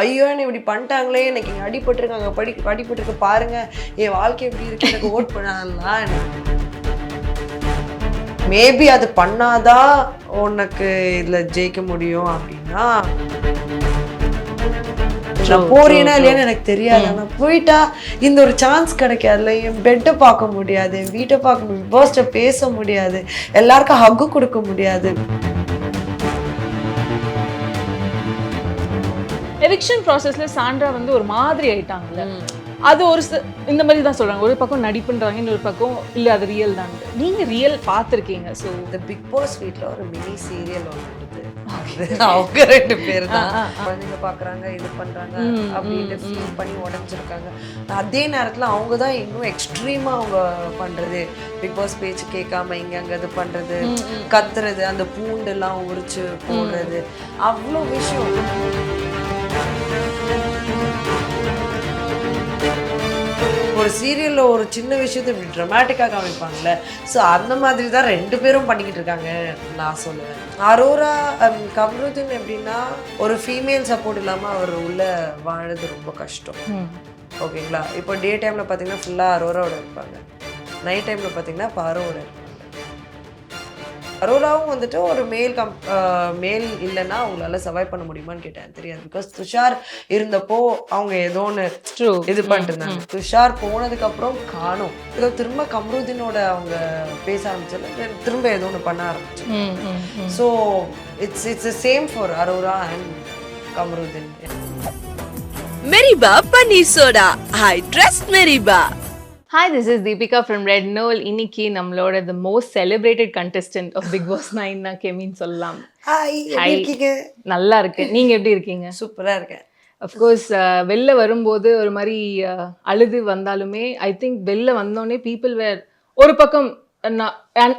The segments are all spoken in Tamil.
ஐயோ என்ன இப்படி பண்ணிட்டாங்களே, எனக்கு இங்கே அடிபட்டிருக்காங்க, அடிபட்டிருக்கு பாருங்க, என் வாழ்க்கை எப்படி இருக்கு, எனக்கு ஓட் பண்ணலாம். மேபி அது பண்ணாதான் உனக்கு இதுல ஜெயிக்க முடியும் அப்படின்னா நான் போறேன்னா இல்லையான்னு எனக்கு தெரியாது. ஆனால் போயிட்டா இந்த ஒரு சான்ஸ் கிடைக்காதுல்ல, என் பெட்டை பார்க்க முடியாது, என் வீட்டை பார்க்க முடியாது, பர்ஸ்ட்டை பேச முடியாது, எல்லாருக்கும் ஹக்கு கொடுக்க முடியாது. எவிக்ஷன் ப்ராசஸ்ல சாண்ட்ரா வந்து ஒரு மாதிரி ஆயிட்டாங்கல்ல, அது ஒரு இந்த மாதிரி தான் சொல்றாங்க. ஒரு பக்கம் நடிப்புன்றாங்க, இன்னொரு பக்கம் இல்ல அது ரியல் தான். நீங்க ரியல் பார்த்துருக்கீங்க. ஸோ இந்த பிக் பாஸ் வீட்ல ஒரு மினி சீரியல் ஒன்று வருது. அவங்க 2 பேர் தான் குழந்தைங்க பாக்குறாங்க, இது பண்றாங்க அப்படின்னு ஃபீல் பண்ணி உடஞ்சிருக்காங்க. அதே நேரத்துல அவங்க தான் இன்னும் எக்ஸ்ட்ரீமா அவங்க பண்றது, பிக் பாஸ் பேச்சு கேட்காம இங்க அங்க இது பண்றது, கத்துறது, அந்த பூண்டு எல்லாம் உரிச்சு போடுறது, அவ்வளோ விஷயம். ஒரு சீரியல்ல ஒரு சின்ன விஷயத்தை இப்படி ட்ராமாட்டிக்காக காமிப்பாங்கல்ல, ஸோ அந்த மாதிரி தான் 2 பேரும் பண்ணிக்கிட்டு இருக்காங்க நான் சொல்லுவேன். அரோரா கம்ருதீன் எப்படின்னா ஒரு ஃபீமேல் சப்போர்ட் இல்லாமல் அவர் உள்ள வாழறது ரொம்ப கஷ்டம். ஓகேங்களா? இப்போ டே டைமில் பார்த்தீங்கன்னா ஃபுல்லாக அரோராவோட இருப்பாங்க, நைட் டைமில் பார்த்தீங்கன்னா பாரோவோட இருப்பாங்க. அரோராவும் வந்துட்டு ஒரு மேல் இல்லைன்னா அவங்களால சர்வைவ் பண்ண முடியுமான்னு கேட்டேன், தெரியாது. பிகாஸ் துஷார் இருந்தப்போ அவங்க ஏதோ ஒன்று இது பண்ணிட்டு இருந்தாங்க. துஷார் போனதுக்கு அப்புறம் காணும், ஏதோ திரும்ப கம்ருதீனோட அவங்க பேச ஆரம்பிச்சது, திரும்ப ஏதோ ஒன்று பண்ண ஆரம்பிச்சு. So it's same for Aurora and Kamruddin. Meriba panneer soda, I trust Meriba. Hi, this is Deepika from red Nool. இன்னைக்கு நம்மளோட the most celebrated contestant of Bigg Boss 9 கெமின்னு சொல்லலாம். நல்லா இருக்கு. நீங்க எப்படி இருக்கீங்க? சூப்பரா இருக்கேன். அஃப்கோர்ஸ் வெளில வரும்போது ஒரு மாதிரி அழுது வந்தாலுமே ஐ திங்க் வெளில வந்தோடனே பீப்புள் வேர் ஒரு பக்கம்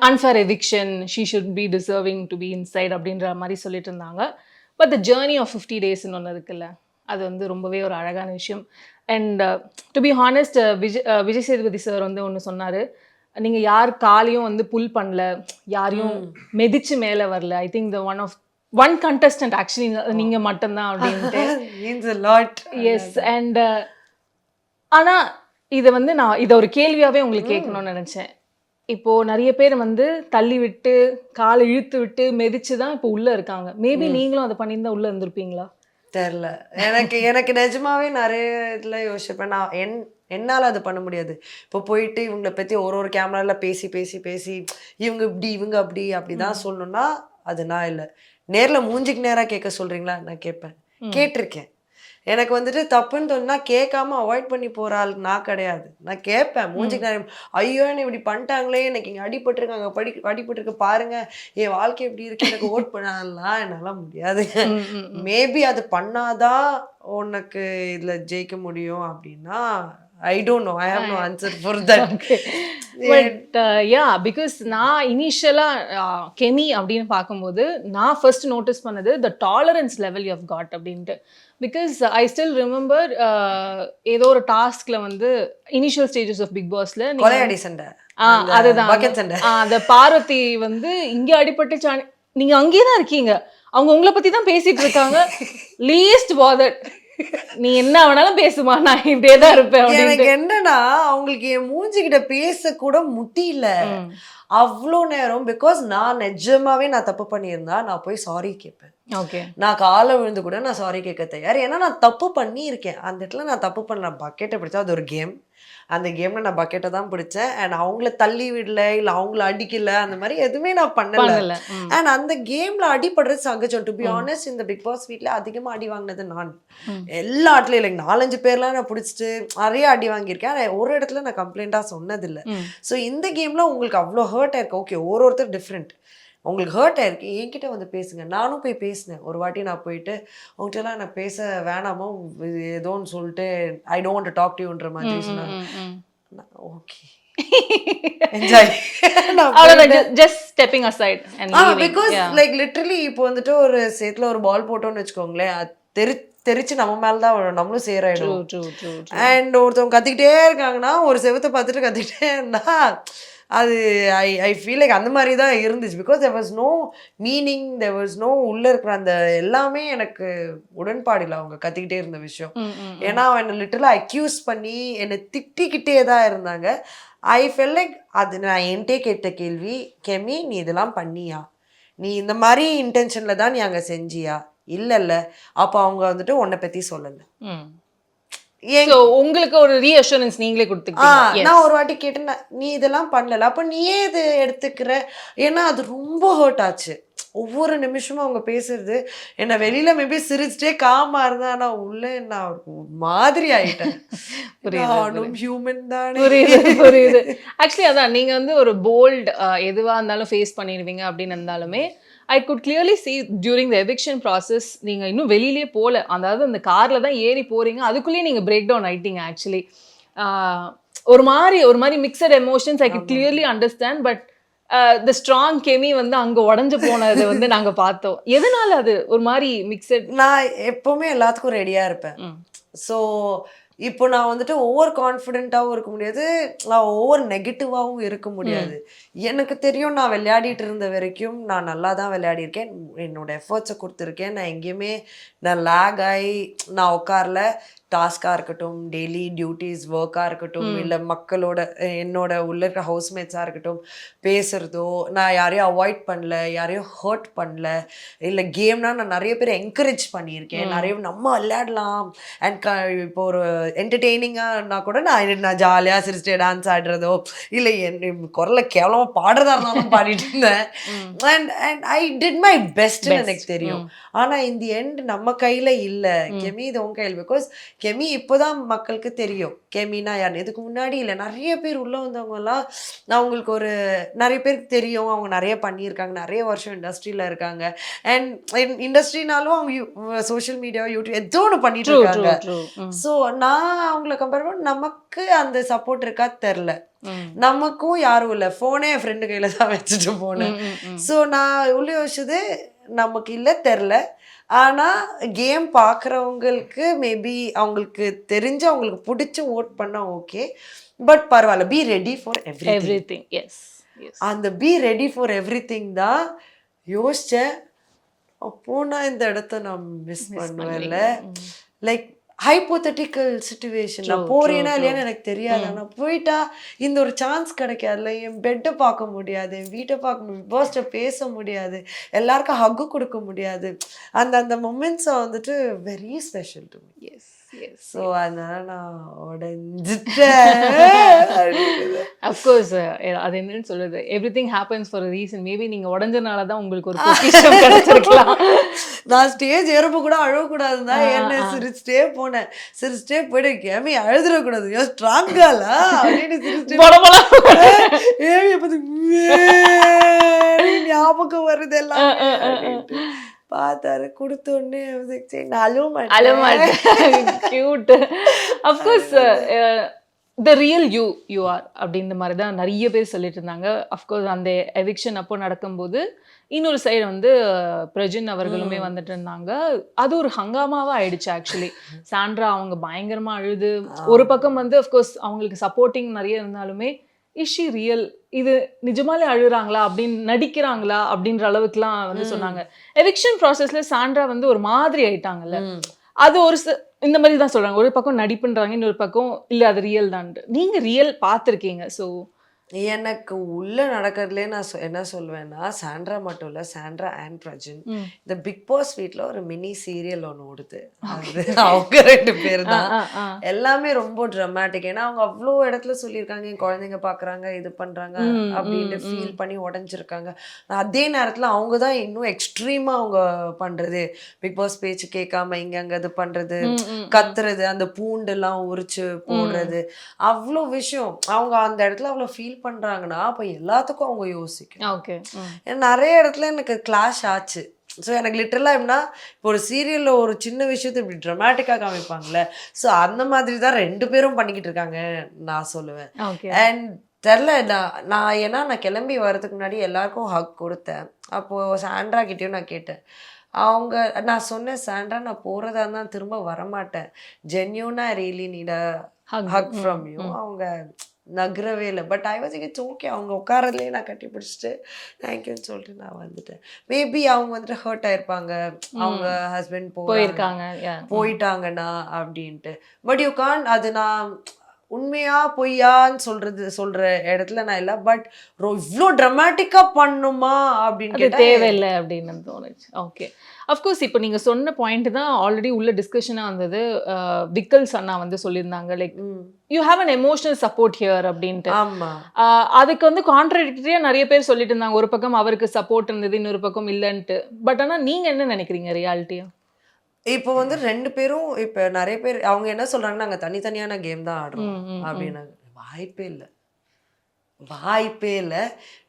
unfair eviction, she should be deserving to be inside அப்படின்ற மாதிரி சொல்லிட்டு இருந்தாங்க. பட் த ஜேர்னி ஆஃப் 50 டேஸ்ன்னு ஒன்று இருக்குல்ல, அது வந்து ரொம்பவே ஒரு அழகான விஷயம். And to be honest, Vijay Sethupathi sir வந்து ஒன்று சொன்னார், நீங்கள் யார் காலையும் வந்து புல் பண்ணல, யாரையும் மெதிச்சு மேலே வரல. I think the one contestant actually நீங்கள் மட்டும்தான் அப்படின்ட்டு. எஸ். அண்ட் ஆனால் இதை வந்து நான் இதை ஒரு கேள்வியாகவே உங்களுக்கு கேட்கணும்னு நினச்சேன். இப்போது நிறைய பேர் வந்து தள்ளி விட்டு காலை இழுத்து விட்டு மெதிச்சு தான் இப்போ உள்ளே இருக்காங்க. மேபி நீங்களும் அதை பண்ணியிருந்தா உள்ளே இருந்திருப்பீங்களா? தெரில. எனக்கு நிஜமாவே நிறைய இதில் யோசிச்சிருப்பேன். நான் என்னால் அது பண்ண முடியாது. இப்போ போயிட்டு இவங்களை பற்றி ஒரு கேமராவில் பேசி இவங்க இப்படி இவங்க அப்படி தான் சொல்லணும்னா அது நான் இல்லை. நேரில் மூஞ்சிக்கு நேராக கேட்க சொல்கிறீங்களா? நான் கேட்பேன், கேட்டிருக்கேன். எனக்கு வந்துட்டு தப்புன்னு தோணுனா கேட்காம அவாய்ட் பண்ணி போகிற ஆளுக்கு நான் கிடையாது. நான் கேட்பேன் மூஞ்சிக்கு நேரம், ஐயோ என்ன இப்படி பண்ணிட்டாங்களே, எனக்கு இங்கே அடிபட்டிருக்காங்க, அடிபட்டிருக்கு பாருங்க, என் வாழ்க்கை எப்படி இருக்கு, எனக்கு ஓட் பண்ணலாம், என்னால் முடியாது. மேபி அது பண்ணாதான் உனக்கு இதில் ஜெயிக்க முடியும் அப்படின்னா I don't know. I have no answer for that. Okay. But yeah, because நான் இனிஷியலாக கெமி அப்படின்னு பார்க்கும்போது நான் ஃபர்ஸ்ட் நோட்டீஸ் பண்ணது the tolerance level you have got அப்படின்ட்டு. பிகாஸ் ஐ ஸ்டில் ரிமெம்பர் ஏதோ ஒரு டாஸ்க்ல வந்து இனிஷியல் ஸ்டேஜஸ் ஆஃப் பிக் பாஸ்ல அதுதான் அந்த பார்வதி வந்து இங்கே அடிபட்டு நீங்க அங்கேயே தான் இருக்கீங்க, அவங்க உங்களை பத்தி தான் பேசிட்டு இருக்காங்க, லீஸ்ட் பாதர்ட், நீ என்ன வேணாலும் பேசுமா, நான் இப்படியே தான் இருப்பேன். எனக்கு என்னன்னா அவங்களுக்கு என் மூஞ்சிக்கிட்ட பேச கூட முடியல அவ்வளோ நேரம். பிகாஸ் நான் நிஜமாவே நான் தப்பு பண்ணியிருந்தா நான் போய் சாரி கேட்பேன். ஓகே, நான் காலை விழுந்து கூட நான் சாரி கேட்க தயார். ஏன்னா நான் தப்பு பண்ணியிருக்கேன். அந்த இடத்துல நான் தப்பு பண்ணல. பக்கெட்டை பிடிச்சா அது ஒரு கேம், அந்த கேம்ல நான் பக்கெட்டை தான் பிடிச்சேன். அண்ட் அவங்கள தள்ளி விடல, இல்லை அவங்கள அடிக்கல, அந்த மாதிரி எதுவுமே நான் பண்ணல. அண்ட் அந்த கேம்ல அடிபடுறது சகஜம். டு பி ஆனஸ்ட், இந்த பிக் பாஸ் வீட்ல அதிகமா அடி வாங்கினது நான். எல்லா இடத்துலயும் இல்லை, 4-5 பேர்லாம் நான் பிடிச்சிட்டு நிறைய அடி வாங்கியிருக்கேன். ஒரு இடத்துல நான் கம்ப்ளைண்டா சொன்னதில்லை. ஸோ இந்த கேம்ல உங்களுக்கு அவ்வளோ ஹர்ட் ஆயிருக்கு. ஓகே, ஒருத்தர் டிஃப்ரெண்ட். உங்களுக்கு ஹர்ட் ஆயிருக்கு, என்கிட்ட வந்து பேசுங்க. நானும் போய் பேசினேன் ஒரு வாட்டி. நான் போயிட்டு உங்கள்கிட்டலாம் நான் பேச வேணாமோ ஏதோன்னு சொல்லிட்டு I don't want to talk to யூன்ற மாதிரி சொன்னாங்க. Okay, enjoy. Just stepping aside and because like literally இப்போ வந்துட்டு ஒரு சேத்துல ஒரு பால் போட்டோன்னு வச்சுக்கோங்களேன், அது தெரிச்சு நம்ம மேலதான் வரும், நம்மளும் ட்ரூ சேராயிடும். ட்ரூ ட்ரூ அண்ட் ஒருத்தவங்க கத்திக்கிட்டே இருக்காங்கன்னா ஒரு செவத்தை பார்த்துட்டு கத்திக்கிட்டே இருந்தா அது ஐ ஃபீல் லைக் அந்த மாதிரி தான் இருந்துச்சு. Because there was no meaning, there was no உள்ள இருக்கிற அந்த எல்லாமே எனக்கு உடன்பாடு இல்லை அவங்க கத்திக்கிட்டே இருந்த விஷயம். ஏன்னா என்னை லிட்டரலாக அக்யூஸ் பண்ணி என்னை திட்டிக்கிட்டே தான் இருந்தாங்க. ஐ ஃபெல் லைக் அது நான் என்கிட்டே கேட்ட கேள்வி, கெமி நீ இதெல்லாம் பண்ணியா, நீ இந்த மாதிரி இன்டென்ஷனில் தான் நீ அங்கே செஞ்சியா, இல்லைல்ல, அப்போ அவங்க வந்துட்டு உன்னை பற்றி சொல்லலை. So, உங்களுக்கு ஒரு ரீஅஷூரன்ஸ் நீங்களே கொடுத்துக்கிட்டீங்க. நான் ஒரு வாட்டி கேட்டேன், நீ இதெல்லாம் பண்ணல, அப்ப நீ ஏன் இது எடுத்துக்கிற? ஏன்னா அது ரொம்ப ஹர்ட் ஆச்சு. ஒவ்வொரு நிமிஷமும் அவங்க பேசுறது என்ன வெளியில மேபி சிரிச்சுட்டே காமா இருந்தா, ஆனா உள்ள நான் ஒரு மாதிரி ஆயிட்டேன். நானும் ஹியூமன் தானே. புரியுது. ஆக்சுவலி அதான் நீங்க வந்து ஒரு போல்ட் எதுவா இருந்தாலும் ஃபேஸ் பண்ணிடுவீங்க அப்படின்னு இருந்தாலுமே I could clearly see during the eviction process நீங்க இன்னும் வெளியிலே போல, அதாவது அந்த கார்ல தான் ஏறி போறீங்க, அதுக்குள்ளேயே நீங்க பிரேக் டவுன் ஆயிட்டீங்க. ஆக்சுவலி ஒரு மாதிரி mixed emotions I could clearly understand, but the strong கெமி வந்து அங்க உடஞ்சு போனது வந்து நாங்க பார்த்தோம். எதனால அது ஒரு மாதிரி மிக்சட்? நான் எப்பவுமே எல்லாத்துக்கும் ரெடியா இருப்பேன். ஸோ இப்போ நான் வந்துட்டு ஒவ்வொரு கான்ஃபிடென்ட்டாகவும் இருக்க முடியாது, நான் ஒவ்வொரு நெகட்டிவாகவும் இருக்க முடியாது. எனக்கு தெரியும் நான் விளையாடிட்டு இருந்த வரைக்கும் நான் நல்லா தான் விளையாடிருக்கேன், என்னோட எஃபர்ட்ஸை கொடுத்துருக்கேன். நான் எங்கேயுமே நான் லேக் ஆகி நான் உட்காரல. டாஸ்காக இருக்கட்டும், டெய்லி டியூட்டிஸ் ஒர்க்காக இருக்கட்டும், இல்லை மக்களோட என்னோட உள்ள இருக்கிற ஹவுஸ்மேட்ஸாக இருக்கட்டும் பேசுகிறதோ, நான் யாரையும் அவாய்ட் பண்ணல, யாரையும் ஹர்ட் பண்ணல. இல்லை கேம்னா நான் நிறைய பேர் என்கரேஜ் பண்ணியிருக்கேன், நிறைய நம்ம விளையாடலாம் அண்ட் இப்போ ஒரு என்டர்டெய்னிங்காக கூட நான் ஜாலியாக சிரிச்சிட்டு டான்ஸ் ஆடுறதோ, இல்லை என் குரலை கேவலமாக பாடுறதா இருந்தாலும் பாடிட்டு இருந்தேன். And and I did my பெஸ்ட்னு எனக்கு தெரியும். ஆனால் இந்த எண்ட் நம்ம கையில் இல்லை, கெமி இது உன் கையில். பிகாஸ் கெமி இப்போதான் மக்களுக்கு தெரியும் கெமினா யார். இதுக்கு முன்னாடி இல்லை, நிறைய பேர் உள்ளே வந்தவங்கலாம் அவங்களுக்கு ஒரு நிறைய பேருக்கு தெரியும், அவங்க நிறைய பண்ணியிருக்காங்க, நிறைய வருஷம் இண்டஸ்ட்ரியில் இருக்காங்க. அண்ட் இண்டஸ்ட்ரினாலும் அவங்க சோஷியல் மீடியா, யூடியூப் ஏதோ ஒன்று பண்ணிட்டு இருக்காங்க. ஸோ நான் அவங்கள கம்பேர் பண்ண நமக்கு அந்த சப்போர்ட் இருக்கா தெரில. நமக்கும் யாரும் இல்லை, ஃபோனே என் ஃப்ரெண்டு கையில் தான் வச்சுட்டு போனேன். ஸோ நான் உள்ள யோசிச்சது நமக்கு இல்லை தெரில. ஆனால் கேம் பார்க்குறவங்களுக்கு மேபி அவங்களுக்கு தெரிஞ்சு அவங்களுக்கு பிடிச்சி ஓட் பண்ணால் ஓகே, பட் பரவாயில்ல, be ready for everything. Yes, அந்த பி ரெடி ஃபார் எவ்ரிதிங் தான் யோசித்தேன். அப்போ நான் இந்த இடத்த நான் மிஸ் பண்ணுவேன்ல. லைக் ஹைப்போதெட்டிக்கல் சிச்சுவேஷன், நான் போறேன்னா இல்லையான்னு எனக்கு தெரியாது. ஆனால் போயிட்டா இந்த ஒரு சான்ஸ் கிடைக்காதுல்ல, என் பெட்டை பார்க்க முடியாது, என் வீட்டை பார்க்க முடியாது, பர்ஸ்ட்டை பேச முடியாது, எல்லாருக்கும் ஹக்கு கொடுக்க முடியாது. அந்த அந்த மொமெண்ட்ஸை வந்துட்டு very special to me. Yes. So அதனால நான் உடஞ்சிட்டேன். அஃப்கோர்ஸ் அது என்னன்னு சொல்றது, everything happens for a reason. Maybe நீங்க உடஞ்சனால தான் உங்களுக்கு ஒரு பொசிஷன் கிடைச்சிருக்கலாம். நான் ஸ்டேஜ் ஏறப்ப கூட அழக்கூடாதுன்னு தான் என்ன சிரிச்சுட்டே போனேன். சிரிச்சுட்டே போயிட்டு கேமி அழுதுடக்கூடாது, யோ ஸ்ட்ராங்கால அப்படின்னு சிரிச்சுட்டே ஏமி பத்தி ஞாபகம் வருது எல்லாம் பார்த்தாரு. கொடுத்தோடனே cute. Of course the real you are அப்படின்ற மாதிரி தான் நிறைய பேர் சொல்லிட்டு இருந்தாங்க. அஃப்கோர்ஸ் அந்த எவிக்ஷன் அப்போ நடக்கும்போது இன்னொரு சைடு வந்து பிரஜின் அவர்களுமே வந்துட்டு இருந்தாங்க. அது ஒரு ஹங்காமாவா ஆயிடுச்சு. ஆக்சுவலி சாண்ட்ரா அவங்க பயங்கரமா அழுது, ஒரு பக்கம் வந்து அஃப்கோர்ஸ் அவங்களுக்கு சப்போர்ட்டிங் நிறைய இருந்தாலுமே இஸ் ஷி ரியல், இது நிஜமாலே அழுறாங்களா அப்படின்னு நடிக்கிறாங்களா அப்படின்ற அளவுக்குலாம் வந்து சொன்னாங்க. எவிக்ஷன் ப்ராசஸ்ல சாண்ட்ரா வந்து ஒரு மாதிரி ஆயிட்டாங்கல்ல, அது ஒரு இந்த மாதிரி தான் சொல்றாங்க. ஒரு பக்கம் நடிப்புன்றாங்க, இன்னொரு பக்கம் இல்ல அது ரியல் தான். நீங்க ரியல் பார்த்துருக்கீங்க. ஸோ எனக்கு உள்ள நடக்கிறதுலே நான் என்ன சொல்வேன்னா, சாண்ட்ரா மட்டும் இல்லை, சாண்ட்ரா அண்ட் பிரஜின் இந்த பிக் பாஸ் வீட்டில் ஒரு மினி சீரியல் ஒன்று ஓடுது. அது அவங்க ரெண்டு பேர் தான். எல்லாமே ரொம்ப ட்ராமாட்டிக். ஏன்னா அவங்க அவ்வளோ இடத்துல சொல்லியிருக்காங்க, என் குழந்தைங்க பார்க்குறாங்க, இது பண்ணுறாங்க அப்படின்ட்டு ஃபீல் பண்ணி உடஞ்சிருக்காங்க. அதே நேரத்தில் அவங்க தான் இன்னும் எக்ஸ்ட்ரீமாக அவங்க பண்ணுறது, பிக் பாஸ் பேச்சு கேட்காம இங்கே அங்கே இது பண்ணுறது, கத்துறது, அந்த பூண்டெல்லாம் உரிச்சு போடுறது, அவ்வளோ விஷயம் அவங்க அந்த இடத்துல அவ்வளோ ஃபீல் பண்றாங்கன்னா அப்ப எல்லாத்துக்கும் அவங்க யோசிக்கணும். நிறைய இடத்துல எனக்கு கிளாஷ் ஆச்சு. ஸோ எனக்கு லிட்டரலாக எப்படின்னா, இப்போ ஒரு சீரியலில் ஒரு சின்ன விஷயத்தை இப்படி ட்ராமாட்டிக்காக காமிப்பாங்கல்ல, ஸோ அந்த மாதிரி தான் ரெண்டு பேரும் பண்ணிக்கிட்டு இருக்காங்க நான் சொல்லுவேன். அண்ட் தெரில, நான் ஏன்னா நான் கிளம்பி வர்றதுக்கு முன்னாடி எல்லாருக்கும் ஹக் கொடுத்தேன். அப்போது சாண்ட்ரா கிட்டேயும் நான் கேட்டேன், அவங்க நான் சொன்னேன் சாண்ட்ரா நான் போகிறதா இருந்தால் திரும்ப வரமாட்டேன், ஜென்யூனாக really need a hug from you. அவங்க நகரவே இல்லை. But I was it's okay, அவங்க உட்காரதுலேயே நான் கட்டி பிடிச்சிட்டு தேங்க்யூன்னு சொல்லிட்டு நான் வந்துட்டேன். மேபி அவங்க வந்துட்டு ஹர்ட் ஆயிருப்பாங்க, அவங்க ஹஸ்பண்ட் போயிட்டாங்கன்னா அப்படின்ட்டு. பட் யூ கான், அது நான் உண்மையா பொய்யான்னு சொல்ற இடத்துல நான் இல்லை. பட் இவ்வளோ ட்ராமாட்டிக்கா பண்ணுமா அப்படின்னு கேட்டா தேவையில்லை அப்படின்னு தோணுச்சு. ஓகே, அஃப்கோர்ஸ் இப்போ நீங்கள் சொன்ன பாயிண்ட் தான் ஆல்ரெடி உள்ள டிஸ்கஷனாக இருந்தது. விக்கல்ஸ் அண்ணா வந்து சொல்லியிருந்தாங்க like you have an emotional support here அப்படின்ட்டு. ஆமா, அதுக்கு வந்து கான்ட்ராடிக்டரியா நிறைய பேர் சொல்லிட்டு இருந்தாங்க. ஒரு பக்கம் அவருக்கு சப்போர்ட் இருந்தது, இன்னொரு பக்கம் இல்லைன்ட்டு. பட் ஆனால் நீங்க என்ன நினைக்கிறீங்க ரியாலிட்டியா? இப்போ வந்து 2 பேரும் இப்போ நிறைய பேர் அவங்க என்ன சொல்றாங்கன்னா நாங்கள் தனித்தனியான கேம் தான் ஆடுறோம் அப்படின்னாங்க. வாய்ப்பே இல்லை.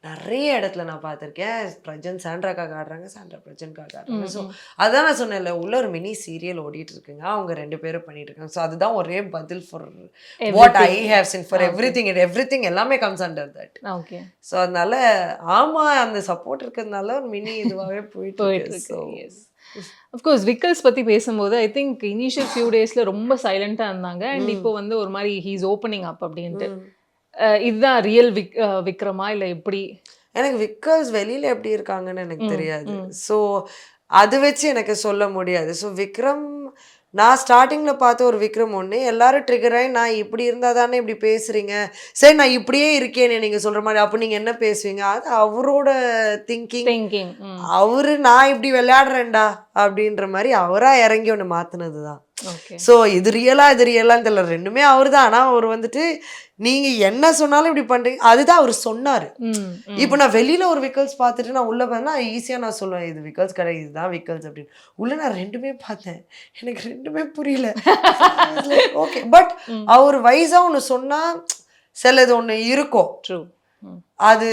நிறைய இடத்துல நான் பார்த்துருக்கேன், பிரஜன் சாண்ட்ராக்காக ஆடுறாங்க, சாண்ட்ரா பிரஜன்காக ஆடுறாங்க. ஸோ அதான் நான் சொன்னேன்ல, உள்ள ஒரு மினி சீரியல் ஓடிட்டு இருக்குங்க, அவங்க 2 பேரும் பண்ணிட்டு இருக்காங்க. ஸோ அதுதான் ஒரே பதில் for what I have seen for everything எல்லாமே comes under that. Okay, so அதனால ஆமா, அந்த சப்போர்ட் இருக்கிறதுனால ஒரு மினி இதுவாகவே போயிட்டு இருக்கு. அஃப்கோர்ஸ் விக்கல்ஸ் பற்றி பேசும்போது ஐ திங்க் இனிஷியல் ஃபியூ டேஸில் ரொம்ப சைலண்ட்டாக இருந்தாங்க. அண்ட் இப்போ வந்து ஒரு மாதிரி ஹீஸ் ஓப்பனிங் அப் அப்படின்ட்டு. இதுதான் ரியல் விக்ரமா இல்லை எப்படி? எனக்கு விக்கல்ஸ் வெளியில் எப்படி இருக்காங்கன்னு எனக்கு தெரியாது. ஸோ அது வச்சு எனக்கு சொல்ல முடியாது. ஸோ விக்ரம், நான் ஸ்டார்டிங்கில் பார்த்த ஒரு விக்ரம் ஒன்று, எல்லாரும் ட்ரிகர் ஆகி நான் இப்படி இருந்தால் தானே இப்படி பேசுகிறீங்க, சரி நான் இப்படியே இருக்கேன்னு நீங்கள் சொல்கிற மாதிரி, அப்போ நீங்கள் என்ன பேசுவீங்க? அது அவரோட திங்கிங். அவரு நான் இப்படி விளையாடுறேன்டா அப்படின்ற மாதிரி அவராக இறங்கி ஒன்று மாற்றினது தான். ஸோ இது ரியலான்னு தெரியல, ரெண்டுமே அவர் தான். ஆனால் அவர் வந்துட்டு நீங்கள் என்ன சொன்னாலும் இப்படி பண்ணுறீங்க, அதுதான் அவர் சொன்னார். இப்போ நான் வெளியில் ஒரு விக்கல்ஸ் பார்த்துட்டு நான் உள்ளே பார்த்தா ஈஸியாக நான் சொல்லுவேன் இது விக்கல்ஸ் கிடையாது, இதுதான் விக்கல்ஸ் அப்படின்னு. உள்ளே நான் 2மே பார்த்தேன், எனக்கு 2மே புரியல. ஓகே, பட் அவர் வைஸாக ஒன்று சொன்னால் சிலது ஒன்று இருக்கும், அது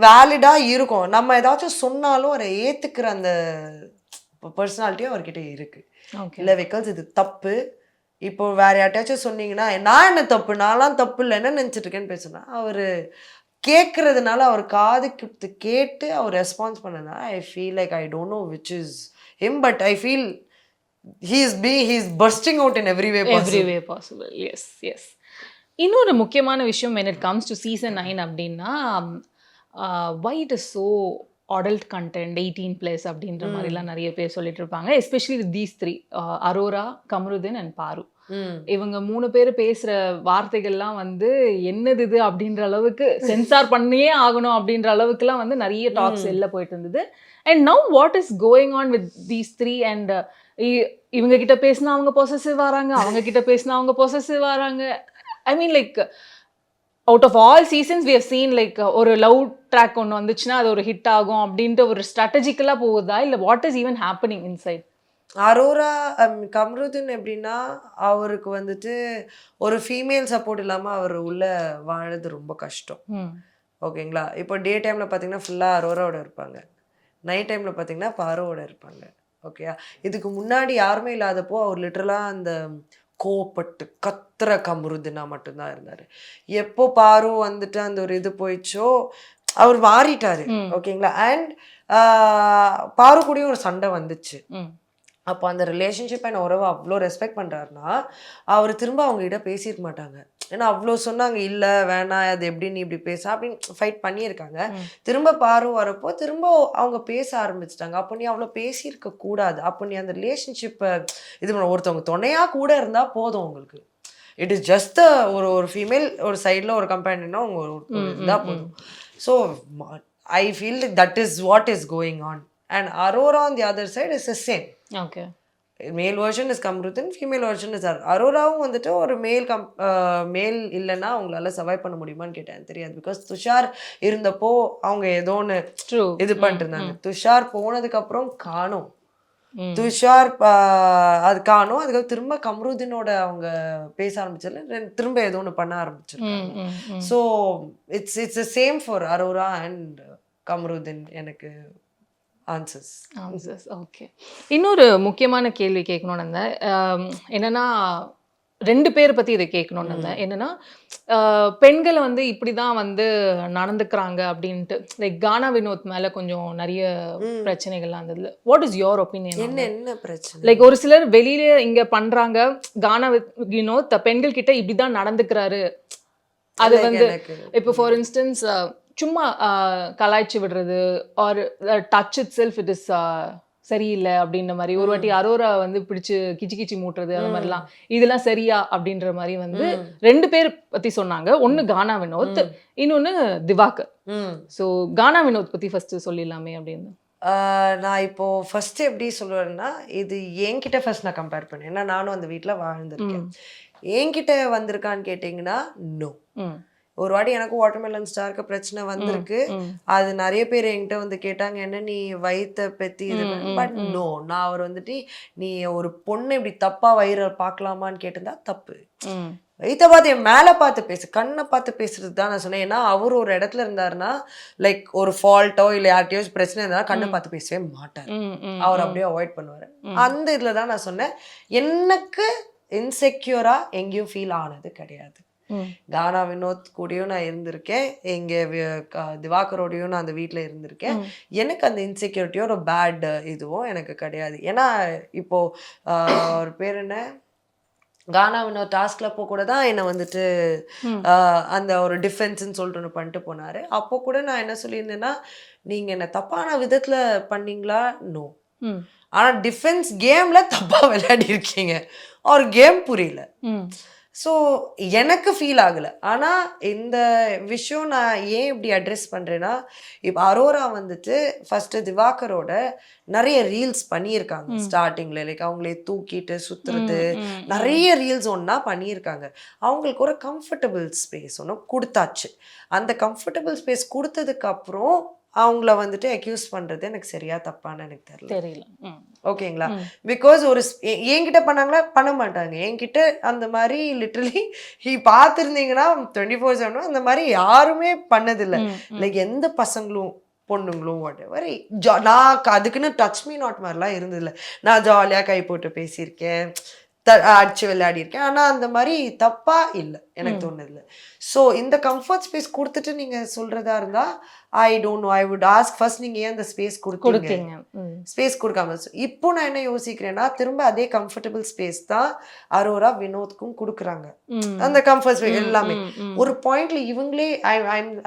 வேலிடாக இருக்கும். நம்ம ஏதாச்சும் சொன்னாலும் அதை ஏற்றுக்கிற அந்த பர்சனாலிட்டியும் அவர்கிட்ட இருக்குது. இல்லை விக்கல்ஸ் இது தப்பு, இப்போ வேற யார்ட்டாச்சும் சொன்னீங்கன்னா நான் என்ன தப்பு, நான்லாம் தப்பு இல்லை, என்ன நினச்சிட்டு இருக்கேன்னு பேசுனா அவர் கேட்கறதுனால, அவர் காது கிட்ட கேட்டு அவர் ரெஸ்பான்ஸ் பண்ணதுனால ஐ feel like I don't know which is him, but I feel he is bursting out in every way possible. Yes. இன்னொரு முக்கியமான விஷயம் when it comes to season 9 அப்படின்னா why it is so adult content 18+ அப்படின்ற மாதிரிலாம் நிறைய பேர் சொல்லிட்டு இருப்பாங்க. Especially with these 3, Arora, Kamaruddin and பாரு. இவங்க 3 பேர் பேசுற வார்த்தைகள்லாம் வந்து என்னது இது அப்படின்ற அளவுக்கு சென்சார் பண்ணியே ஆகணும் அப்படின்ற அளவுக்குலாம் வந்து நிறைய டாக்ஸ் வெளில போயிட்டு இருந்தது. And now what is going on with these 3? And இவங்க கிட்ட பேசினா அவங்க பொசசிவ் வராங்க, அவங்க கிட்ட பேசினா அவங்க பொசசிவ் வராங்க. I mean like out of all seasons we have seen like ஒரு லவ் ட்ராக் ஒன்று வந்துச்சுன்னா அது ஒரு ஹிட் ஆகும் அப்படின்ட்டு ஒரு ஸ்ட்ராட்டஜிக்கலாக போகுதா, இல்லை what is even happening inside? Arora Kamaruddin எப்படின்னா அவருக்கு வந்துட்டு ஒரு ஃபீமேல் சப்போர்ட் இல்லாமல் அவர் உள்ள வாழறது ரொம்ப கஷ்டம். ஓகேங்களா? இப்போ டே டைமில் பார்த்தீங்கன்னா ஃபுல்லாக அரோராவோட இருப்பாங்க, நைட் டைமில் பார்த்தீங்கன்னா பாரோவோட இருப்பாங்க. ஓகேயா? இதுக்கு முன்னாடி யாருமே இல்லாதப்போ அவர் லிட்டரலாக அந்த கோவப்பட்டு கத்துற கமருதீனா மட்டும்தான் இருந்தார். எப்போ பாரு வந்துட்டு அந்த ஒரு இது போயிடுச்சோ அவர் மாறிட்டாரு. ஓகேங்களா? அண்ட் பாரு கூடயும் ஒரு சண்டை வந்துச்சு. அப்போ அந்த ரிலேஷன்ஷிப் அண்ட் உறவை அவ்வளோ ரெஸ்பெக்ட் பண்ணுறாருன்னா அவர் திரும்ப அவங்ககிட்ட பேசியிருக்க மாட்டாங்க. ஏன்னா அவ்வளோ சொன்னாங்க, இல்லை வேணாம், அது எப்படி நீ இப்படி பேச அப்படின்னு ஃபைட் பண்ணியிருக்காங்க. திரும்ப பாரு வரப்போ திரும்ப அவங்க பேச ஆரம்பிச்சிட்டாங்க. அப்போ நீ அவ்வளோ பேசியிருக்க கூடாது. அப்போ நீ அந்த ரிலேஷன்ஷிப்பை இது பண்ண ஒருத்தவங்க துணையாக கூட இருந்தால் போதும் உங்களுக்கு. இட் இஸ் ஜஸ்ட் ஒரு ஃபீமேல் ஒரு சைடில் ஒரு கம்பேனியனா அவங்க இருந்தால் போதும். So I feel that is what is going on. And Aurora on the other side is the same. Okay. Male version is Kamruddin, female version is அரோராவும் வந்துட்டு ஒரு மேல் இல்லைன்னா அவங்களால சர்வை பண்ண முடியுமான்னு கேட்டேன், தெரியாது. பிகாஸ் துஷார் இருந்தப்போ அவங்க ஏதோ ஒன்று இது பண்ணிட்டு இருந்தாங்க. துஷார் போனதுக்கப்புறம் காணும், துஷார் அது காணும். அதுக்கப்புறம் திரும்ப கமருதீனோட அவங்க பேச ஆரம்பிச்சதுல திரும்ப ஏதோ ஒன்று பண்ண ஆரம்பிச்சிருக்காங்க. So it's the same for Aurora and Kamaruddin. எனக்கு ஆன்சர்ஸ். ஓகே. இன்னொரு முக்கியமான கேள்வி கேட்கணும்னு இருந்தேன். என்னன்னா 2 பேர் பத்தி இதை கேட்கணும்னு இருந்தேன். என்னன்னா பெண்களை வந்து இப்படிதான் வந்து நடந்துக்கிறாங்க அப்படின்ட்டு. லைக் கானா வினோத் மேல கொஞ்சம் நிறைய பிரச்சனைகள்லாம் இருந்ததுல. What is your opinion? என்ன பிரச்சனை? லைக் ஒரு சிலர் வெளியில இங்க பண்றாங்க, கானா வினோத் பெண்கள் கிட்ட இப்படிதான் நடந்துக்கிறாரு. அது வந்து இப்போ ஃபார் இன்ஸ்டன்ஸ் சும்மா கலாய்ச்சி விடுறது or touch itself it is சரியில்லை அப்படின்ற மாதிரி. ஒரு வாட்டி அரோரா வந்து பிடிச்சு கிச்சி கிச்சி மூட்டுறது அந்த மாதிரிலாம், இதெல்லாம் சரியா அப்படின்ற மாதிரி வந்து 2 பேர் பத்தி சொன்னாங்க. ஒன்னு கானா வினோத், இன்னொன்னு திவாகர். ஸோ கானா வினோத் பத்தி ஃபர்ஸ்ட் சொல்லிடலாமே அப்படின்னு. நான் இப்போ ஃபர்ஸ்ட் எப்படி சொல்லுவேன்னா, இது என்கிட்ட ஃபர்ஸ்ட் நான் கம்பேர் பண்ணேன். ஏன்னா நானும் அந்த வீட்டில் வாழ்ந்திருக்கேன். என்கிட்ட வந்திருக்கான்னு கேட்டிங்கன்னா நோ. ஒரு வாட்டி எனக்கு வாட்டர்மெலன் ஸ்டாருக்கு பிரச்சனை வந்திருக்கு. அது நிறைய பேர் என்கிட்ட வந்து கேட்டாங்க, என்ன நீ வயிற்ற பெத்தி இது. பட் நோ, நான் அவர் வந்துட்டு நீ ஒரு பொண்ணு இப்படி தப்பா வயிறை பார்க்கலாமான்னு கேட்டிருந்தா தப்பு. வயிற்ற பார்த்து என் மேலே பார்த்து பேசு, கண்ணை பார்த்து பேசுறது தான் நான் சொன்னேன். ஏன்னா அவர் ஒரு இடத்துல இருந்தாருன்னா லைக் ஒரு ஃபால்ட்டோ இல்லை யார்ட்டையோ பிரச்சனை இருந்தாலும் கண்ணை பார்த்து பேசவே மாட்டார். அவர் அப்படியே அவாய்ட் பண்ணுவார். அந்த இதில் தான் நான் சொன்னேன், எனக்கு இன்செக்யூரா எங்கேயும் ஃபீல் ஆனது கிடையாது. கானா வினோத் கூடயும் நான் இருந்திருக்கேன், எங்க திவாகரோடையும் நான் அந்த வீட்டில் இருந்திருக்கேன். எனக்கு அந்த இன்செக்யூரிட்டியோ ஒரு பேட் இதுவும் எனக்கு கிடையாது. ஏன்னா இப்போ ஒரு பேர் என்ன, கானா வினோத் டாஸ்க்ல அப்போ கூட தான் என்னை வந்துட்டு அந்த ஒரு டிஃபென்ஸ்ன்னு சொல்லிட்டு ஒன்று பண்ணிட்டு போனாரு. அப்போ கூட நான் என்ன சொல்லியிருந்தேன்னா, நீங்க என்ன தப்பான விதத்துல பண்ணீங்களா? நோ. ஆனா டிஃபென்ஸ் கேம்ல தப்பா விளையாடி இருக்கீங்க, ஒரு கேம் புரியல. ஸோ எனக்கு ஃபீல் ஆகலை. ஆனால் இந்த விஷயம் நான் ஏன் இப்படி அட்ரெஸ் பண்ணுறேன்னா, இப்போ அரோரா வந்துட்டு ஃபஸ்ட்டு திவாகரோட நிறைய ரீல்ஸ் பண்ணியிருக்காங்க ஸ்டார்டிங்கில். லைக் அவங்களே தூக்கிட்டு சுற்றுறது நிறைய ரீல்ஸ் ஒன்றா பண்ணியிருக்காங்க. அவங்களுக்கு ஒரு கம்ஃபர்டபுள் ஸ்பேஸ் ஒன்று கொடுத்தாச்சு. அந்த கம்ஃபர்டபுள் ஸ்பேஸ் கொடுத்ததுக்கப்புறம் அவங்கள வந்துட்டு அக்யூஸ் பண்ணுறது எனக்கு சரியா தப்பான்னு எனக்கு தெரியல. ஓகேங்களா? பிகாஸ் ஒரு என்கிட்ட பண்ணாங்களா? பண்ண மாட்டாங்க. என்கிட்ட அந்த மாதிரி லிட்டரலி பார்த்துருந்தீங்கன்னா 24/7 அந்த மாதிரி யாருமே பண்ணதில்லை. லைக் எந்த பசங்களும் பொண்ணுங்களும் வாட்டெவர். நான் அதுக்குன்னு டச் மீ நாட் மாதிரிலாம் இருந்ததில்லை. நான் ஜாலியாக கை போட்டு பேசியிருக்கேன், அடிச்சு விளையாடிருக்கேன். ஆனால் அந்த மாதிரி தப்பா இல்லை எனக்கு தோணுதில்லை. ஸோ இந்த கம்ஃபர்ட் ஸ்பேஸ் கொடுத்துட்டு நீங்கள் சொல்கிறதா இருந்தால் I don't know, I would ask first நீங்கள் ஏன் அந்த ஸ்பேஸ் கொடுத்தீங்க? ஸ்பேஸ் கொடுக்காம இப்போ நான் என்ன யோசிக்கிறேன்னா, திரும்ப அதே கம்ஃபர்டபுள் ஸ்பேஸ் தான் அரோரா வினோத்க்கும் கொடுக்குறாங்க. அந்த கம்ஃபர்ட் ஸ்பேஸ் எல்லாமே ஒரு பாயிண்ட்ல இவங்களே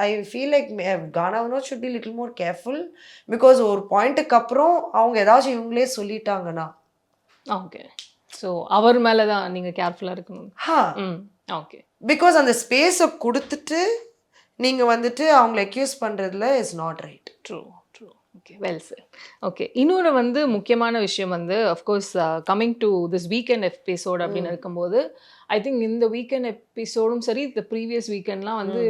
I feel like Gana Vinoth should be little more careful. Because ஒரு பாயிண்ட்டுக்கு அப்புறம் அவங்க ஏதாச்சும் இவங்களே சொல்லிட்டாங்கன்னா ஓகே, ஸோ அவர் மேலே தான் நீங்கள் கேர்ஃபுல்லாக இருக்கணும். ஓகே, பிகாஸ் அந்த ஸ்பேஸை கொடுத்துட்டு நீங்கள் வந்துட்டு அவங்கள அக்யூஸ் பண்ணுறதுல is not right. True true. Okay, well sir. Okay, இன்னொன்று வந்து முக்கியமான விஷயம் வந்து of course coming to this weekend episode அப்படின்னு இருக்கும்போது, ஐ திங்க் இந்த வீக்கெண்ட் எபிசோடும் சரி, இந்த ப்ரீவியஸ் வீக்கெண்ட்லாம் வந்து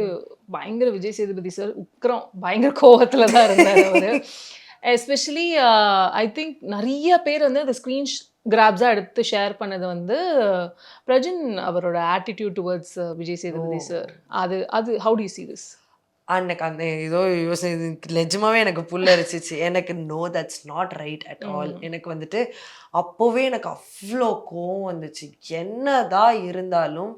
பயங்கர விஜய் சேதுபதி சார் பயங்கர கோவத்தில் தான் இருந்தார் அவர். எஸ்பெஷலி ஐ திங்க் நிறைய பேர் வந்து அந்த ஸ்க்ரீன் கிராப்ஸாக எடுத்து ஷேர் பண்ணது வந்து பிரஜன் அவரோட attitude towards Vijay Sethupathi sir. அது how do you see this? அன்னைக்கு அந்த ஏதோ யோசனை நிஜமாவே எனக்கு புல்லரிச்சிச்சு. எனக்கு no, that's not right at all. எனக்கு வந்துட்டு அப்போவே எனக்கு அவ்வளோ கோவம் வந்துச்சு. என்னதான் இருந்தாலும்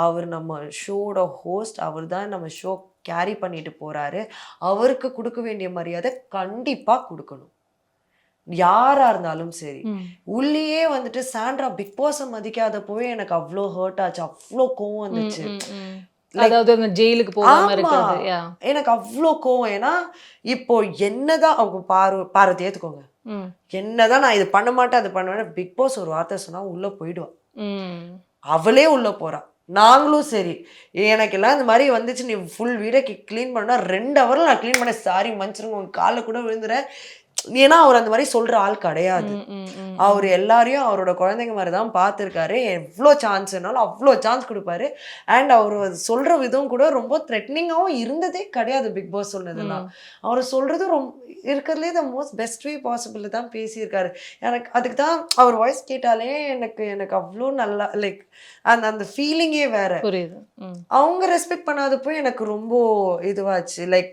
அவர் நம்ம ஷோட ஹோஸ்ட், அவர் தான் நம்ம ஷோ கேரி பண்ணிட்டு போறாரு. அவருக்கு கொடுக்க வேண்டிய மரியாதை கண்டிப்பாக கொடுக்கணும், யாரா இருந்தாலும் சரி. உள்ளேயே வந்துட்டு சாண்ட்ரா பிக் பாஸை மதிக்காதப்போவே எனக்கு அவ்வளோ ஹர்ட் ஆச்சு, அவ்வளோ கோவம் வந்துச்சு. அதாவது அந்த ஜெயிலுக்கு போகாம இருக்கிறது எனக்கு அவ்வளோ கோவம். ஏன்னா இப்போ என்னதான் அவங்க பாரதி ஏத்துக்கோங்க, என்னதான் நான் இது பண்ண மாட்டேன் அது பண்ணுவேன், பிக் பாஸ் ஒரு வார்த்தை சொன்னா உள்ள போயிடுவான். அவளே உள்ள போறான், நாங்களும் சரி. எனக்கெல்லாம் இந்த மாதிரி வந்துச்சு, நீ ஃபுல் வீடை க்ளீன் பண்ணா 2 ஹவரில் நான் க்ளீன் பண்ண, சாரி மன்னிச்சிருங்க உங்க காலில் கூட விழுந்துறேன். ஏன்னா அவர் அந்த மாதிரி சொல்ற ஆள் கிடையாது. அவர் எல்லாரையும் அவரோட குழந்தைங்க மாதிரி தான் பார்த்துருக்காரு. எவ்வளோ சான்ஸ்னாலும் அவ்வளோ சான்ஸ் கொடுப்பாரு. அண்ட் அவர் சொல்ற விதம் கூட ரொம்ப த்ரெட்னிங்காகவும் இருந்ததே கிடையாது. பிக் பாஸ் சொன்னதுலாம் அவர் சொல்றது ரொம்ப இருக்கிறதுலே the most best way possible தான் பேசியிருக்காரு. எனக்கு அதுக்கு தான் அவர் வாய்ஸ் கேட்டாலே எனக்கு அவ்வளோ நல்லா லைக் அந்த ஃபீலிங்கே வேற. அவங்க ரெஸ்பெக்ட் பண்ணாதப்போ எனக்கு ரொம்ப இதுவாச்சு. லைக்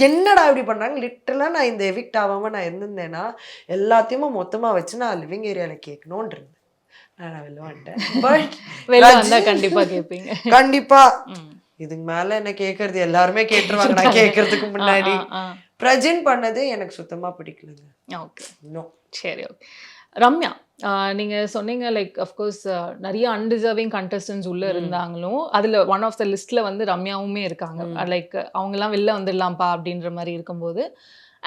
என்னடா இப்படி பண்ணாங்க. லிட்டரலாக நான் இந்த எவிக்ட் ஆகாமல் நான் இருந்திருந்தேன்னா எல்லாத்தையுமே மொத்தமாக வச்சு நான் லிவிங் ஏரியாவில் கேட்கணுன்னு இருந்தேன். நான் வெளில வந்துட்டேன். பட் வெளில வந்தா கண்டிப்பா கேட்பீங்க. கண்டிப்பா இதுக்கு மேல என்ன கேட்கறது எல்லாருமே கேட்டுருவாங்க நான் கேட்கறதுக்கு முன்னாடி. பிரஜின் பண்ணது எனக்கு சுத்தமா பிடிக்கலங்க. ஓகே. நோ. சரி, ஓகே. ரம்யா, நீங்க சொன்னீங்க லைக் அஃப்கோர்ஸ் நிறைய அன்டிசர்விங் கண்டஸ்டன்ஸ் உள்ள இருந்தாங்களும் அதுல ஒன் ஆஃப் த லிஸ்ட்ல வந்து ரம்யாவுமே இருக்காங்க. லைக் அவங்கெல்லாம் வெளில வந்துடலாம்ப்பா அப்படின்ற மாதிரி இருக்கும்போது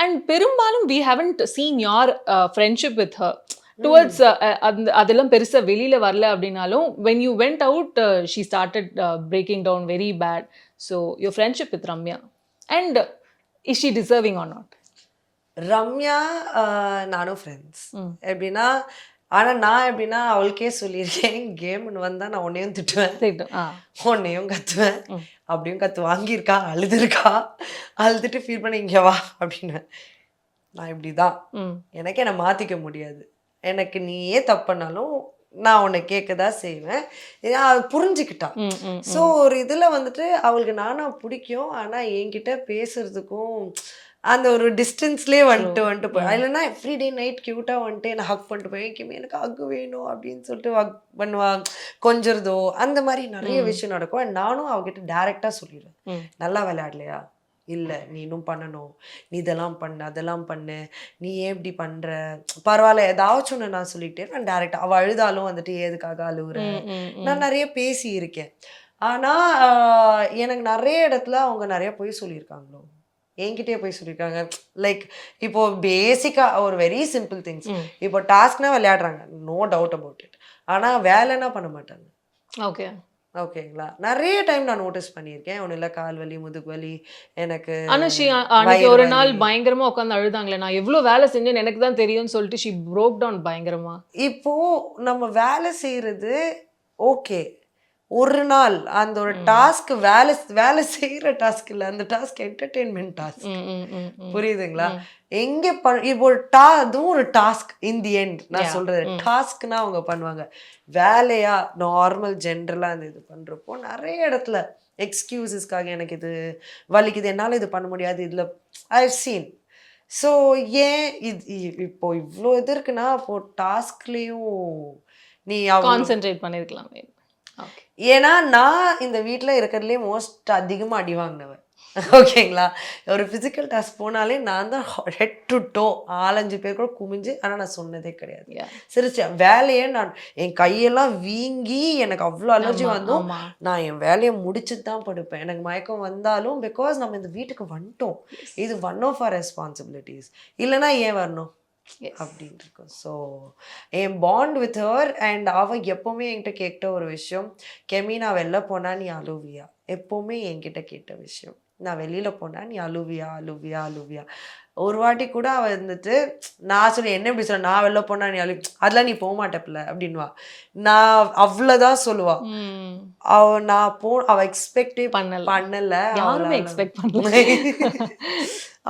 அண்ட் பெரும்பாலும் we haven't seen your friendship with her towards அந்த அதெல்லாம் பெருசா வெளியில வரல அப்படின்னாலும் when you went out she started breaking down very bad. So your friendship with Ramya and is she deserving or not? Ramya நானும் ஃப்ரெண்ட்ஸ். எப்படின்னா ஆனா நான் எப்படின்னா அவளுக்கே சொல்லியிருக்கேன், கேம்னு வந்தா நான் உன்னையும் திட்டுவேன், உன்னையும் கத்துவேன், அப்படியும் கத்து வாங்கியிருக்கா, அழுதுருக்கா, அழுதுட்டு ஃபீல் பண்ணி இங்கே வா அப்படின்னு. நான் இப்படிதான், எனக்கு என்னை மாத்திக்க முடியாது. எனக்கு நீயே தப்புனாலும் நான் உன்னை கேட்கதான் செய்வேன். புரிஞ்சுக்கிட்டா. ஸோ ஒரு இதில் வந்துட்டு அவளுக்கு நானா பிடிக்கும், ஆனால் என்கிட்ட பேசுறதுக்கும் அந்த ஒரு டிஸ்டன்ஸ்லேயே வந்துட்டு போய் இல்லைன்னா எவ்ரிடே நைட் க்யூட்டாக வந்துட்டு என்னை ஹக் பண்ணிட்டு போய் எனக்கு ஹக் வேணும் அப்படின்னு சொல்லிட்டு ஹக் பண்ணுவா, கொஞ்சிறதோ அந்த மாதிரி நிறைய விஷயம் நடக்கும். அண்ட் நானும் அவகிட்ட டைரெக்டாக சொல்லிடுவேன், நல்லா விளையாடலையா, இல்லை நீ இன்னும் பண்ணணும், நீ இதெல்லாம் பண்ணு அதெல்லாம் பண்ணு, நீ ஏன் இப்படி பண்ணுற, பரவாயில்ல ஏதாச்சும் ஒன்று நான் சொல்லிட்டே நான் டேரெக்டாக. அவள் அழுதாலும் வந்துட்டு ஏதுக்காக அழுகுறேன், நான் நிறைய பேசி இருக்கேன். ஆனால் எனக்கு நிறைய இடத்துல அவங்க நிறைய போய் சொல்லியிருக்காங்களோ, என்கிட்டயே போய் சொல்லியிருக்காங்க. லைக் இப்போ பேசிக்காக ஒரு வெரி சிம்பிள் திங்ஸ், இப்போ டாஸ்க்னா விளையாடுறாங்க, நோ டவுட் அபவுட் இட், ஆனால் வேலைன்னா பண்ண மாட்டாங்க. ஓகே ஓகேங்களா, நிறைய டைம் நான் நோட்டீஸ் பண்ணியிருக்கேன். ஒன்றும் இல்லை, கால் வலி, முதுகு வலி, எனக்கு அன்னைக்கு ஒரு நாள் பயங்கரமா உட்காந்து அழுதாங்களே, நான் எவ்வளோ வேலை செஞ்சேன்னு எனக்கு தான் தெரியும்னு சொல்லிட்டு ஷி ப்ரோக் டவுன் பயங்கரமா. இப்போ நம்ம வேலை செய்யறது ஓகே, ஒரு நாள் அந்த ஒரு டாஸ்க் வேலை செய்யற டாஸ்க் இல்லை, அந்த டாஸ்க் என்டர்டெயின்மெண்ட் டாஸ்க். புரியுதுங்களா? எங்க இப்போ அதுவும் ஒரு டாஸ்க் இன் தி எண்ட். நான் சொல்றது டாஸ்க்னா அவங்க பண்ணுவாங்க, வேலையா நார்மல் ஜென்ரலா அந்த இது பண்றப்போ நிறைய இடத்துல எக்ஸ்கியூசஸ்க்காக எனக்கு இது வலிக்குது, என்னால் இது பண்ண முடியாது, இதுல ஐ ஹவ் சீன். ஸோ ஏன் இப்போ இவ்வளோ இது இருக்குன்னா அப்போ டாஸ்க்லேயும் நீ கான்சென்ட்ரேட் பண்ணிருக்கலாமே. ஏன்னா நான் இந்த வீட்டில் இருக்கிறதுலே மோஸ்ட் அதிகமாக அடி வாங்கினவன். ஓகேங்களா, ஒரு ஃபிசிக்கல் டாஸ்க் போனாலே நான் தான் ஹெட் டு டோ 4-5 பேர் கூட குமிஞ்சு, ஆனால் நான் சொன்னதே கிடையாது. சிரிச்சு வேலையை நான் என் கையெல்லாம் வீங்கி எனக்கு அவ்வளோ அலர்ஜி வந்தும் நான் என் வேலையை முடிச்சுட்டு தான் படுப்பேன். எனக்கு மயக்கம் வந்தாலும் பிகாஸ் நம்ம இந்த வீட்டுக்கு வந்துட்டோம், இது ஒன் ஆஃப் ஆர் ரெஸ்பான்சிபிலிட்டிஸ், இல்லைன்னா ஏன் வரணும் அப்படின்னு இருக்கும். So N bond with her and அவள் எப்போவுமே என்கிட்ட கேட்ட ஒரு விஷயம், கெமி நான் வெளில போனால் நீ அழுவியா, எப்போவுமே என்கிட்ட கேட்ட விஷயம். நான் வெளியில் போனால் நீ அழுவியா அழுவியா அழுவியா. ஒரு வாட்டி கூட அவள் வந்துட்டு நான் சொல்லி என்ன இப்படி சொல்ல, நான் வெளில போனால் நீ அதெல்லாம் நீ போக மாட்டப்பில்ல அப்படின்வா. நான் அவ்வளோதான் சொல்லுவா. அவள் எக்ஸ்பெக்டே பண்ணலை,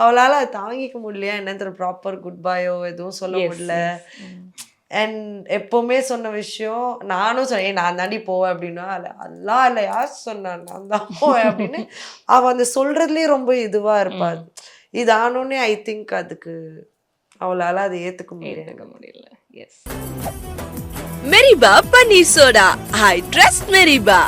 அவளால் அதை தாங்கிக்க முடியலையா என்ன, ப்ராப்பர் குட் பாயோ எதுவும் சொல்ல முடியல. அண்ட் எப்போவுமே சொன்ன விஷயம், நானும் சொன்னேன் நான் தாண்டி போவேன் அப்படின்னா, அல்லா இல்லை யார் சொன்னான், நான் தான் போவேன் அப்படின்னு அவள் அந்த சொல்கிறதுலேயே ரொம்ப இதுவாக இருப்பாள். இது ஆனோடனே ஐ திங்க் அதுக்கு அவளால் அதை ஏற்றுக்க முடியல. Yes, Meriba panneer soda, I trust மெரிபா.